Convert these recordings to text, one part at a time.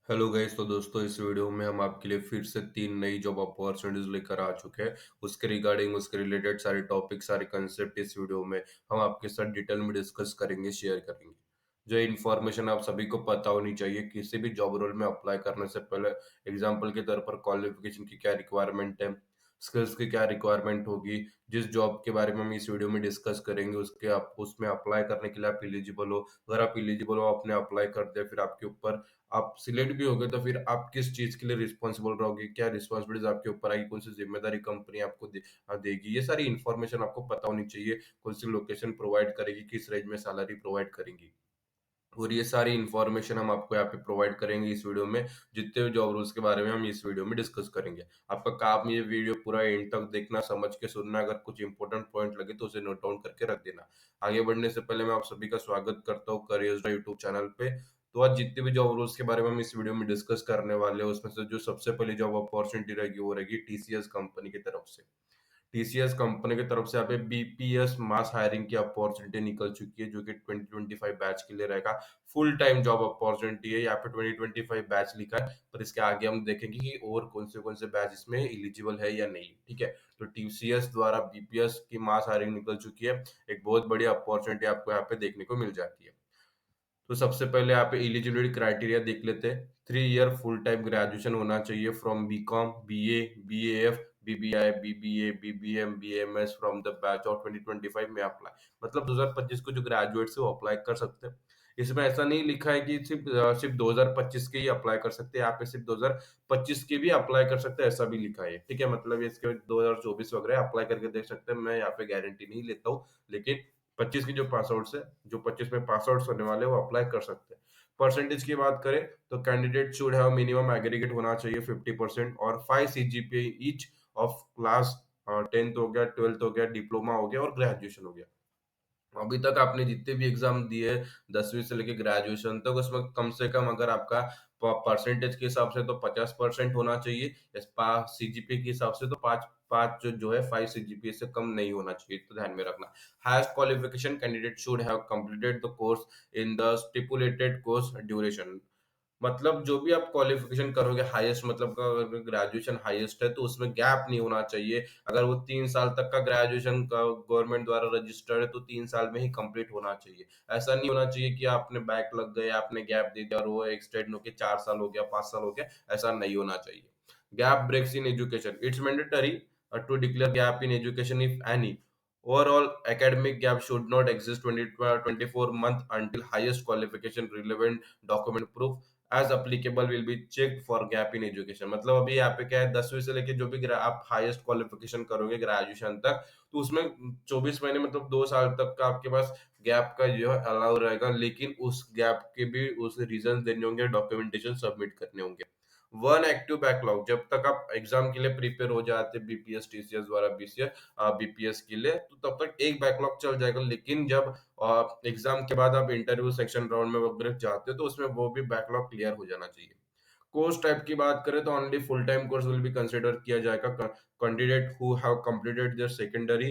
Hello guys. तो दोस्तों, इस वीडियो में हम आपके लिए फिर से 3 नई जॉब अपॉर्चुनिटीज लेकर आ चुके हैं। उसके रिगार्डिंग उसके रिलेटेड सारे टॉपिक, सारे कंसेप्ट इस वीडियो में हम आपके साथ डिटेल में डिस्कस करेंगे, शेयर करेंगे। जो इन्फॉर्मेशन आप सभी को पता होनी चाहिए किसी भी जॉब रोल में अप्लाई करने से पहले। एग्जाम्पल के तौर पर क्वालिफिकेशन की क्या रिक्वायरमेंट है, स्किल्स की क्या रिक्वायरमेंट होगी। जिस जॉब के बारे में हम इस वीडियो में डिस्कस करेंगे उसके आप उसमें अप्लाई करने के लिए आप एलिजिबल हो। अगर आप एलिजिबल हो, आपने अप्लाई कर दिया, फिर आपके ऊपर आप सिलेक्ट भी हो गए, तो फिर आप किस चीज के लिए रिस्पॉन्सिबल रहोगे, क्या रिस्पॉन्सिबिलिटीज आपके ऊपर आएगी, कौन सी जिम्मेदारी कंपनी आपको देगी। ये सारी इन्फॉर्मेशन आपको पता होनी चाहिए। कौन सी लोकेशन प्रोवाइड करेगी, किस रेंज में सैलरी प्रोवाइड करेंगी, और ये सारी इन्फॉर्मेशन हम आपको यहाँ पे प्रोवाइड करेंगे इस वीडियो में। जितने भी जॉब रूल्स के बारे में हम इस वीडियो में डिस्कस करेंगे। आपका काम ये वीडियो पूरा एंड तक देखना, समझ के सुनना। अगर कुछ इंपॉर्टेंट पॉइंट लगे तो उसे नोट डाउन करके रख देना। आगे बढ़ने से पहले मैं आप सभी का स्वागत करता हूँ करियर्स यूट्यूब चैनल पे। तो आज जितने भी जॉब रूल्स के बारे में हम इस वीडियो में डिस्कस करने वाले हैं, उसमें से जो सबसे पहली जॉब अपॉर्चुनिटी रहेगी वो रहेगी टीसीएस कंपनी की तरफ से। टीसीएस कंपनी की तरफ से यहाँ पे बीपीएस मास हायरिंग की अपॉर्चुनिटी निकल चुकी है, जो कि 2025 बैच के लिए रहेगा। फुल टाइम जॉब अपॉर्चुनिटी है। यहाँ पे 2025 बैच लिखा है, पर इसके आगे हम देखेंगे कि और कौन से बैच इसमें एलिजिबल है या नहीं। ठीक है। तो टीसीएस द्वारा बीपीएस की मास हायरिंग निकल चुकी है। एक बहुत बड़ी अपॉर्चुनिटी आपको यहाँ पे देखने को मिल जाती है। तो सबसे पहले यहाँ पे एलिजिबिलिटी क्राइटेरिया देख लेते हैं। 3 ईयर फुल टाइम ग्रेजुएशन होना चाहिए from BCom, BA, BAF, BBI, BBA, BBM, BMS from the batch of 2025 में अप्लाई। मतलब 2025 को जो ग्रेजुएट से वो अप्लाई कर सकते हैं। इसमें ऐसा नहीं लिखा है कि सिर्फ 2025 के ही अप्लाई कर सकते हैं। यहाँ पे सिर्फ 2025 के भी अप्लाई कर सकते हैं, ऐसा भी लिखा है। ठीक है, मतलब इसके 2024 वगैरह अप्लाई करके देख सकते हैं। मैं यहाँ पे गारंटी नहीं लेता हूँ, लेकिन 25 की जो पास आउट्स है, जो 25 में पास आउट्स होने वाले हैं, वो अप्लाई कर सकते हैं। परसेंटेज की बात करें तो candidate should have minimum aggregate होना चाहिए 50% और 5 CGPA each of class 10th हो गया, 12th हो गया, डिप्लोमा हो गया और ग्रेजुएशन हो गया। अभी तक आपने जितने भी एग्जाम दिए 10वीं से लेके ग्रेजुएशन तक, उसमें कम से कम अगर आपका परसेंटेज के हिसाब से तो 50% होना चाहिए। सीजीपीए के हिसाब से तो पाँच पाँच जो है 5 सीजीपीए से कम नहीं होना चाहिए, तो ध्यान में रखना। Highest qualification candidate should have completed the course in the stipulated course duration. मतलब जो भी आप क्वालिफिकेशन करोगे हाईएस्ट, मतलब का अगर ग्रेजुएशन हाईएस्ट है तो उसमें गैप नहीं होना चाहिए। अगर वो 3 साल तक का ग्रेजुएशन का गवर्नमेंट द्वारा रजिस्टर्ड है तो 3 साल में ही कंप्लीट होना चाहिए। ऐसा नहीं होना चाहिए कि आपने बैक लग गए, आपने गैप दे दिया और वो एक्सटेंड होके 4 साल हो गया, 5 साल हो गया। ऐसा नहीं होना चाहिए। Gap breaks in education, it's mandatory to declare gap in education if any. Overall academic gap should not exist 24 month until highest qualification relevant document proof as applicable will be check for gap in education. मतलब अभी यहाँ पे क्या है, 10वीं से लेके जो भी आप हाईएस्ट क्वालिफिकेशन करोगे ग्रेजुएशन तक, तो उसमें 24 महीने मतलब 2 साल तक का आपके पास गैप का जो है अलाउ रहेगा, लेकिन उस गैप के भी उस रीजन देने होंगे, डॉक्यूमेंटेशन सबमिट करने होंगे। वन एक्टिव बैकलॉग, जब तक आप एग्जाम के लिए प्रिपेयर हो जाते बीपीएस टीसीएस द्वारा बीसीएस बीपीएस के लिए, तो तब तक एक बैकलॉग चल जाएगा। लेकिन जब एग्जाम के बाद आप इंटरव्यू सेक्शन राउंड में वगैरह जाते हो तो उसमें वो भी बैकलॉग क्लियर हो जाना चाहिए। कोर्स टाइप की बात करें तो only full time course will be consider किया जाएगा। Candidate who have completed their secondary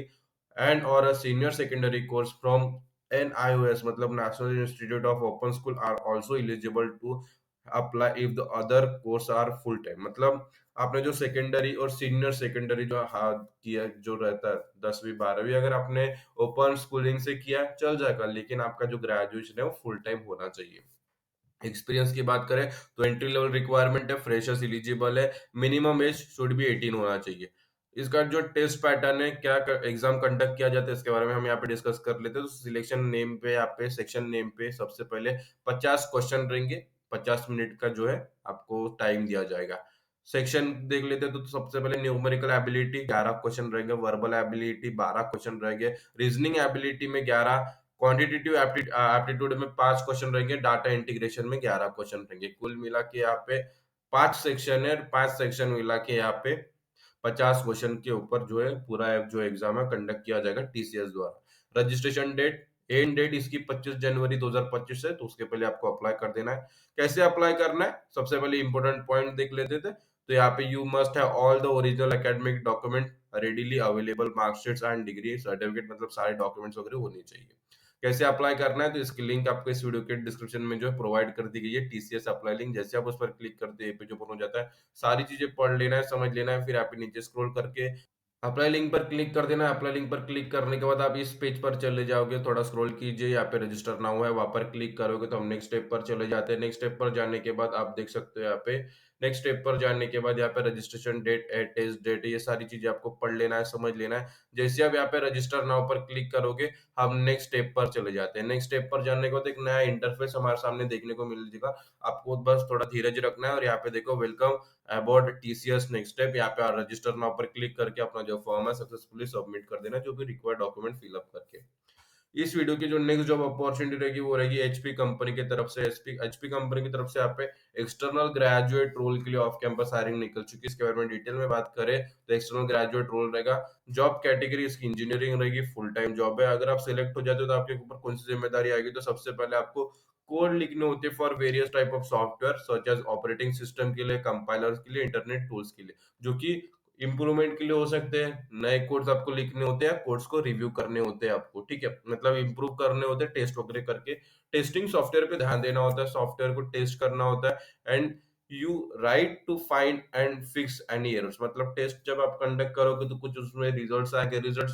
and और a senior secondary course from NIOS, मतलब National Institute of Open School, are also eligible to apply if the other course are full time. मतलब आपने जो secondary और senior secondary जो किया जो रहता है 10वीं 12वीं, अगर आपने ओपन स्कूलिंग से किया चल जाएगा, लेकिन आपका जो ग्रेजुएशन है वो फुल टाइम होना चाहिए। एक्सपीरियंस की बात करें तो एंट्री लेवल रिक्वायरमेंट है, फ्रेशर्स एलिजिबल है। मिनिमम एज शुड बी 18 होना चाहिए। इसका जो टेस्ट पैटर्न है, क्या एग्जाम कंडक्ट किया जाता है, इसके बारे में हम यहाँ पे डिस्कस कर लेते हैं। तो सिलेक्शन नेम पे, यहाँ पे सेक्शन नेम पे सबसे पहले 50 क्वेश्चन रहेंगे। 50 मिनट का जो है आपको टाइम दिया जाएगा। सेक्शन देख लेते हैं तो सबसे पहले न्यूमेरिकल एबिलिटी 11 क्वेश्चन रहेंगे, वर्बल एबिलिटी 12 क्वेश्चन रहेंगे, रीजनिंग एबिलिटी में 11, क्वांटिटेटिव एप्टीट्यूड में 5 क्वेश्चन रहेंगे, डाटा इंटीग्रेशन में 11 क्वेश्चन रहेंगे। कुल मिला के यहाँ पे 5 सेक्शन है। 5 सेक्शन मिला के यहाँ पे 50 क्वेश्चन के ऊपर जो है पूरा जो एग्जाम है कंडक्ट किया जाएगा टीसीएस द्वारा। रजिस्ट्रेशन डेट, एंड डेट इसकी 25 जनवरी 2025 है, तो उसके पहले आपको अप्लाई कर देना है। कैसे अप्लाई करना है, सबसे पहले इंपॉर्टेंट पॉइंट देख लेते थे। तो यहाँ पे you must have all the original academic document readily available, marksheets and degree certificate, मतलब सारे डॉक्यूमेंट्स वगैरह होने चाहिए। कैसे अप्लाई करना है, तो इसकी लिंक आपको इस वीडियो के डिस्क्रिप्शन में जो है प्रोवाइड कर दी गई है, टीसीएस अप्लाई लिंक। जैसे आप उस पर क्लिक करते हैं, ये पेज ओपन हो जाता है। सारी चीजें पढ़ लेना है, समझ लेना है, फिर आप नीचे स्क्रॉल करके अप्लाई लिंक पर क्लिक कर देना है। अप्लाई लिंक पर क्लिक करने के बाद आप इस पेज पर चले जाओगे, थोड़ा स्क्रॉल कीजिए, यहाँ पे रजिस्टर नाउ है, वहाँ पर क्लिक करोगे तो हम नेक्स्ट स्टेप पर चले जाते हैं। नेक्स्ट स्टेप पर जाने के बाद आप देख सकते हो यहाँ पे, नेक्स्ट स्टेप पर जाने के बाद यहाँ पे रजिस्ट्रेशन डेट, टेस्ट डेट, ये सारी चीजें आपको पढ़ लेना है, समझ लेना है। जैसे आप यहाँ पे रजिस्टर नाउ पर क्लिक करोगे, हम नेक्स्ट स्टेप पर चले जाते हैं। नेक्स्ट स्टेप पर जाने के बाद एक नया इंटरफेस हमारे सामने देखने को मिल जाएगा। आपको बस थोड़ा धीरज रखना है और यहाँ पे देखो welcome about TCS next step, यहाँ पे रजिस्टर नाउ पर क्लिक करके अपना जो फॉर्म है सक्सेसफुली सबमिट कर देना, जो भी रिक्वायर्ड डॉक्यूमेंट फिलअप करके। इस वीडियो की जो नेक्स्ट जॉब अपॉर्चुनिटी रहेगी वो रहेगी एचपी कंपनी की तरफ से। एचपी कंपनी की तरफ से यहाँ पे एक्सटर्नल ग्रेजुएट रोल के लिए ऑफ कैंपस हायरिंग निकल चुकी है। इसके बारे में डिटेल में बात करें तो एक्सटर्नल ग्रेजुएट रोल रहेगा। जॉब कैटेगरी इसकी इंजीनियरिंग रहेगी, फुल टाइम जॉब है। अगर आप सिलेक्ट हो जाते हो तो आपके ऊपर कौन सी जिम्मेदारी आएगी, तो सबसे पहले आपको कोड लिखने होते हैं for various type of software such as operating system के लिए, कंपाइलर्स के लिए, इंटरनेट टूल्स के लिए, जो कि इम्प्रूवमेंट के लिए हो सकते हैं। नए कोड्स आपको लिखने होते हैं, कोड्स को रिव्यू करने होते हैं आपको, ठीक है, मतलब इम्प्रूव करने होते हैं टेस्ट वगैरह करके। टेस्टिंग सॉफ्टवेयर पे ध्यान देना होता है, सॉफ्टवेयर को टेस्ट करना होता है। And you write to find and fix any errors, मतलब टेस्ट जब आप कंडक्ट करोगे तो कुछ उसमें रिजल्ट्स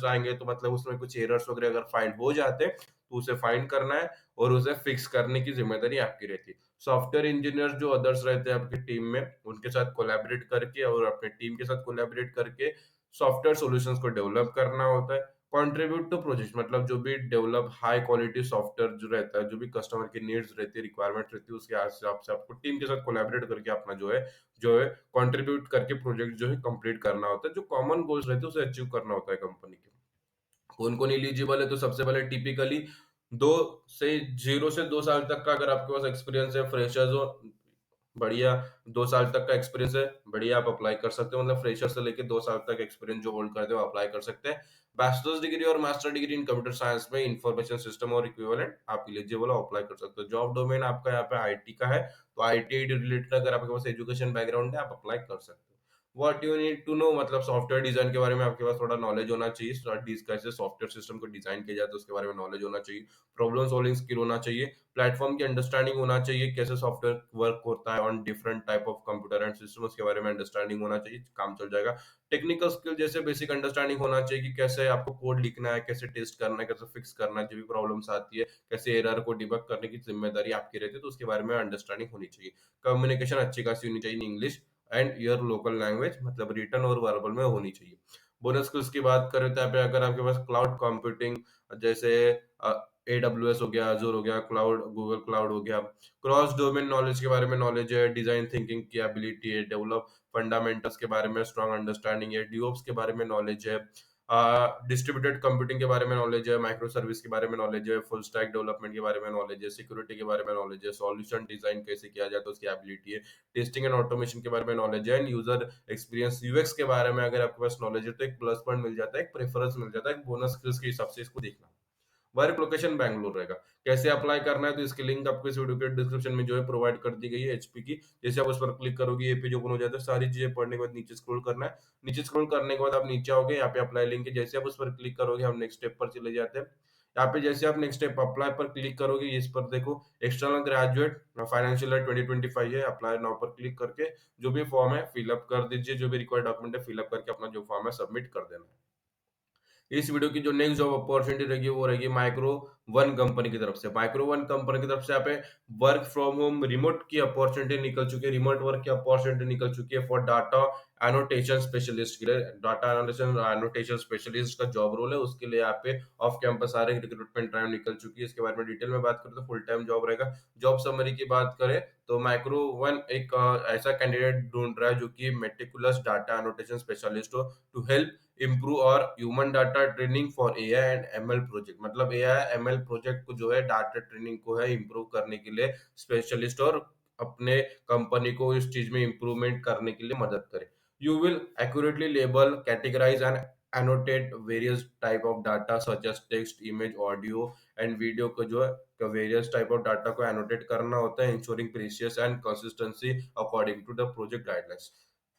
आएंगे तो मतलब उसमें कुछ एरर्स वगैरह अगर फाइंड हो जाते हैं तो उसे फाइंड करना है और उसे फिक्स करने की जिम्मेदारी आपकी रहती है। सॉफ्टवेयर इंजीनियर जो अदर्स रहते हैं आपकी टीम में, उनके साथ कोलैबोरेट करके और अपने टीम के साथ कोलैबोरेट करके सॉफ्टवेयर सॉल्यूशंस को डेवलप करना होता है। कंट्रीब्यूट टू प्रोजेक्ट, मतलब जो भी डेवलप हाई क्वालिटी सॉफ्टवेयर जो रहता है, जो भी कस्टमर की नीड्स रहती है, रिक्वायरमेंट रहती है, उसके हिसाब से आपको टीम के साथ कोलैबोरेट करके अपना जो है कंट्रीब्यूट करके प्रोजेक्ट जो है कंप्लीट करना होता है। जो कॉमन गोल्स रहते हैं उसे अचीव करना होता है कंपनी के। कौन कौन एलिजिबल है, तो सबसे पहले टिपिकली दो से 0 से 2 साल तक का अगर आपके पास एक्सपीरियंस है, फ्रेशर्स हो, बढ़िया। 2 साल तक का एक्सपीरियंस है, बढ़िया, आप अप्लाई कर सकते हो, मतलब फ्रेशर से लेके 2 साल तक एक्सपीरियंस जो होल्ड करते हो अप्लाई कर सकते हैं। बैचलर्स डिग्री और master degree in computer science में, इंफॉर्मेशन सिस्टम और इक्विवेलेंट, आप एलिजिबल हो, अप्लाई कर सकते हो। जॉब डोमेन आपका यहाँ पे आईटी का है, तो आईटी रिलेटेड अगर आपके पास एजुकेशन बैकग्राउंड है आप अप्लाई कर सकते हो। What you need to know, मतलब सॉफ्टवेयर डिजाइन के बारे में आपके पास थोड़ा नॉलेज होना चाहिए। कैसे सॉफ्टवेयर सिस्टम को डिजाइन किया जाता है उसके बारे में नॉलेज होना चाहिए। प्रॉब्लम सॉल्विंग स्किल होना चाहिए। प्लेटफॉर्म की अंडरस्टैंडिंग होना चाहिए, कैसे सॉफ्टवेयर वर्क होता है on different type of computer and system, उसके बारे में अंडरस्टैंडिंग होना चाहिए, काम चल जाएगा। टेक्निकल स्किल जैसे बेसिक अंडरस्टैंडिंग होना चाहिए कि कैसे आपको कोड लिखना है, कैसे टेस्ट करना है, कैसे फिक्स करना है, जो भी प्रॉब्लम्स आती है, कैसे एरर को डिबग करने की जिम्मेदारी आपकी रहती है, तो उसके बारे में अंडरस्टैंडिंग होनी चाहिए। कम्युनिकेशन अच्छी खासी होनी चाहिए in English and your local language, मतलब रिटन और वर्बल में होनी चाहिए। बोनस स्किल्स की बात करें तो यहाँ पे अगर आपके पास क्लाउड कंप्यूटिंग जैसे एडब्ल्यूएस हो गया, अजूर हो गया, क्लाउड, गूगल क्लाउड हो गया, क्रॉस डोमेन नॉलेज के बारे में नॉलेज है, डिजाइन थिंकिंग की एबिलिटी है, डेवलप फंडामेंटल्स के बारे में स्ट्रॉन्ग अंडरस्टैंडिंग है, डीओप्स के बारे में नॉलेज है, डिस्ट्रीब्यूटेड कंप्यूटिंग के बारे में नॉलेज है, माइक्रो सर्विस के बारे में नॉलेज है, फुल स्टैक डेवलपमेंट के बारे में नॉलेज है, सिक्योरिटी के बारे में नॉलेज है, सॉल्यूशन डिजाइन कैसे किया जाता है उसकी एबिलिटी है, टेस्टिंग एंड ऑटोमेशन के बारे में नॉलेज है, एंड यूजर एक्सपीरियंस यूएक्स के बारे में अगर आपके पास नॉलेज है तो एक प्लस पॉइंट मिल जाता है, एक प्रेफरेंस मिल जाता है, एक बोनस स्किल्स के हिसाब से इसको देखना। वर्क लोकेशन बैंगलोर रहेगा। कैसे अप्लाई करना है, तो इसकी लिंक आपको इस वीडियो के डिस्क्रिप्शन में जो है प्रोवाइड कर दी गई है एचपी की। जैसे आप उस पर क्लिक करोगे ये पेज ओपन हो जाता है। सारी चीजें पढ़ने के बाद नीचे स्क्रॉल करना है। नीचे स्क्रॉल करने के बाद आप नीचे आओगे, यहाँ पे अप्लाई लिंक है, जैसे आप उस पर क्लिक करोगे हम नेक्स्ट स्टेप पर चले जाते हैं। यहाँ पे जैसे आप नेक्स्ट स्टेप अप्लाई पर क्लिक करोगे, इस पर देखो एक्सटर्नल ग्रेजुएट फाइनेंशियल ईयर 2025 है, अप्लाई नाउ पर क्लिक करके जो भी फॉर्म है फिलअप कर दीजिए, जो भी रिक्वायर्ड डॉक्यूमेंट है फिलअप करके अपना जो फॉर्म है सबमिट कर देना है। इस वीडियो की जो नेक्स्ट जॉब अपॉर्चुनिटी रहेगी वो रहेगी माइक्रो वन कंपनी की तरफ से। माइक्रो वन कंपनी की तरफ से यहाँ पे वर्क फ्रॉम होम रिमोट की अपॉर्चुनिटी निकल चुकी है, रिमोट वर्क की अपॉर्चुनिटी निकल चुकी है फॉर डाटा एनोटेशन स्पेशलिस्ट के लिए। डाटा एनोटेशन स्पेशलिस्ट का जॉब रोल है, उसके लिए यहाँ पे ऑफ कैंपस आ रहे रिक्रूटमेंट ड्राइव निकल चुकी है। इसके बारे में डिटेल में बात करें तो फुल टाइम जॉब रहेगा। जॉब समरी की बात करें तो माइक्रो वन एक ऐसा कैंडिडेट ढूंढ रहा है जो कि मेटिकुलस डाटा एनोटेशन स्पेशलिस्ट हो, टू हेल्प इम्प्रूव और human data training for AI and ML project, मतलब एआई एमएल प्रोजेक्ट को जो है डाटा ट्रेनिंग को है इम्प्रूव करने के लिए स्पेशलिस्ट, और अपने कंपनी को इस चीज में इम्प्रूवमेंट करने के लिए मदद करे। You will accurately label, categorize and annotate various type of data such as text, image, audio and video को जो है वेरियस टाइप ऑफ डाटा को एनोटेट करना होता है, ensuring precise and consistency according to the project guidelines.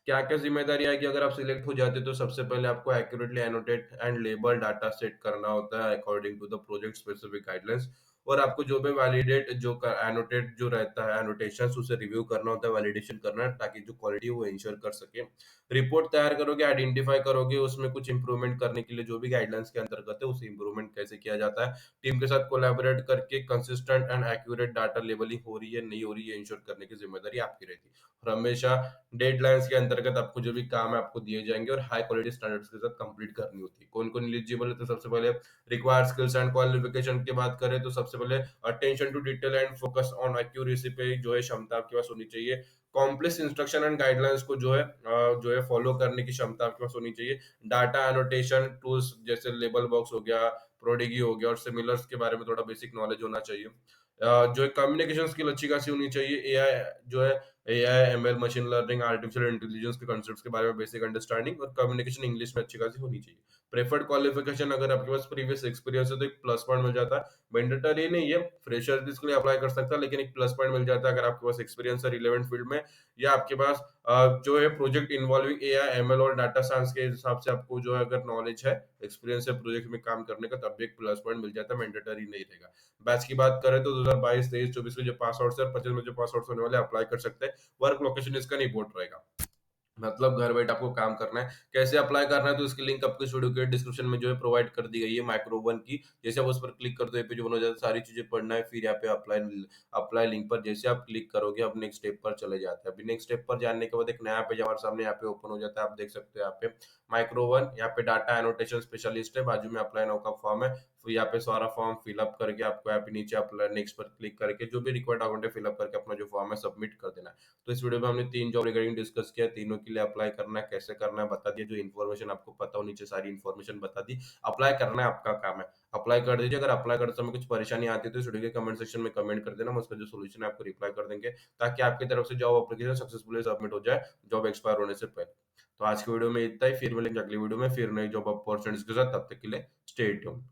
क्या-क्या ज़िम्मेदारी आएगी अगर आप सिलेक्ट हो जाते हो, तो सबसे पहले आपको accurately annotate and label data set करना होता है according to the project specific guidelines. और आपको जो भी वैलिडेट जो क एनोटेट जो रहता है एनोटेशंस, उसे रिव्यू करना होता है, वैलिडेशन करना है, ताकि जो क्वालिटी है वो इंश्योर कर सके। रिपोर्ट तैयार करोगे, आइडेंटिफाई करोगे उसमें कुछ इंप्रूवमेंट करने के लिए जो भी गाइडलाइंस के अंतर्गत है, उसे इंप्रूवमेंट कैसे किया जाता है। टीम के साथ कोलैबोरेट करके consistent and accurate data labelling हो रही है, नहीं हो रही है, इंश्योर करने की ज़िम्मेदारी आपकी रहती है। और हमेशा डेडलाइंस के अंतर्गत आपको जो भी काम है आपको दिए जाएँगे और हाई क्वालिटी स्टैंडर्ड्स के साथ कंप्लीट करनी होती है। कौन-कौन एलिजिबल है, तो सबसे पहले रिक्वायर्ड स्किल्स एंड क्वालिफिकेशन की बात करें, तो सबसे पहले attention to detail and focus on accuracy पे जो है क्षमता आपके पास होनी चाहिए। कॉम्प्लेक्स इंस्ट्रक्शन एंड गाइडलाइंस को जो है फॉलो करने की क्षमता आपके पास होनी चाहिए। डाटा एनोटेशन टूल्स जैसे लेबल बॉक्स हो गया, प्रोडिगी हो गया और सिमिलर्स के बारे में थोड़ा बेसिक नॉलेज होना चाहिए। जो है कम्युनिकेशन स्किल अच्छी खासी होनी चाहिए। एआई जो है AI, ML, machine learning, artificial intelligence के कॉन्सेप्ट्स के बारे में बेसिक अंडरस्टैंडिंग और कम्युनिकेशन इंग्लिश में अच्छी खासी होनी चाहिए। प्रेफर्ड क्वालिफिकेशन अगर आपके पास प्रीवियस एक्सपीरियंस है तो एक प्लस पॉइंट मिल जाता है। मैंडेटरी नहीं है, फ्रेशर भी इसके लिए अप्लाई कर सकता है, लेकिन एक प्लस पॉइंट मिल जाता है अगर आपके पास एक्सपीरियंस है रिलेवेंट फील्ड में, या आपके पास जो है प्रोजेक्ट इन्वॉल्विंग एआई, एमएल और डाटा साइंस के हिसाब से आपको जो है अगर नॉलेज है, एक्सपीरियंस है प्रोजेक्ट में काम करने का, तब भी एक प्लस पॉइंट मिल जाता है, मैंडेटरी नहीं रहेगा। बैच की बात करें तो 2022, 23, 24 में जो पास आउट है और 25 में जो पास आउट होने वाले अप्लाई कर सकते हैं। वर्क लोकेशन इसका नहीं बोर्ड रहेगा। मतलब घर बैठे आपको काम करना है। कैसे अप्लाई करना है, तो इसकी लिंक आपको इस वीडियो के डिस्क्रिप्शन में जो है प्रोवाइड कर दी गई है माइक्रो वन की। जैसे आप उस पर क्लिक करते हो, ये पेज ओपन हो जाता है, सारी चीज़ें पढ़ना है, फिर यहाँ पे अप्लाई अप्लाई लिंक पर जैसे आप क्लिक करोगे, आप नेक्स्ट स्टेप पर चले जाते हैं। अभी नेक्स्ट स्टेप पर जाने के बाद एक नया पेज हमारे सामने यहाँ पे ओपन हो जाता है। आप देख सकते हो यहाँ पे माइक्रो वन, यहाँ पे डाटा एनोटेशन स्पेशलिस्ट है, बाजू में अप्लाई नाउ का फॉर्म है। फिर यहाँ पे सारा फॉर्म फिलअप करके आपको यहाँ पे नीचे अप्लाई नेक्स्ट पर क्लिक करके जो भी रिक्वायर्ड डॉक्यूमेंट है फिलअप करके अपना जो फॉर्म है सबमिट कर देना है। तो इस वीडियो में हमने 3 जॉब रिगार्डिंग डिस्कस किया, तीनों के लिए अप्लाई करना है, कैसे करना है बता दिया, जो इन्फॉर्मेशन आपको पता हो नीचे सारी इन्फॉर्मेशन बता दी। अप्लाई करना है आपका काम है, अप्लाई कर दीजिए। अगर अप्लाई करते समय कुछ परेशानी आती है तो इस वीडियो के कमेंट सेक्शन में कमेंट कर देना, हम उसका जो सॉल्यूशन है आपको रिप्लाई कर देंगे, ताकि आपकी तरफ से जॉब एप्लीकेशन सक्सेसफुली सबमिट हो जाए, जॉब एक्सपायर होने से पहले। तो आज की वीडियो में इतना ही, फिर मिलेंगे अगली वीडियो में, फिर नई जॉब अपॉर्चुनिटीज के साथ, तब तक के लिए स्टे ट्यून्ड।